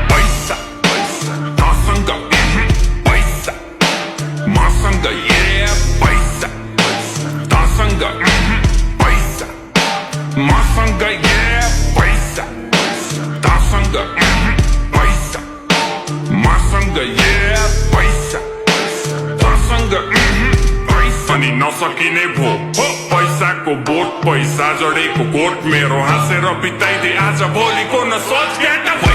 पैसा तसँग पैसा मसँग पैसा तसँग पैसा मसँग पैसा तसँग पैसा मसँग पैसा तसँग पैसा अनि नसकिने भो पैसाको बोट पैसा जडेको कोट मेरो हाँसेर बिताइदे आज भोलिको न सोच केटा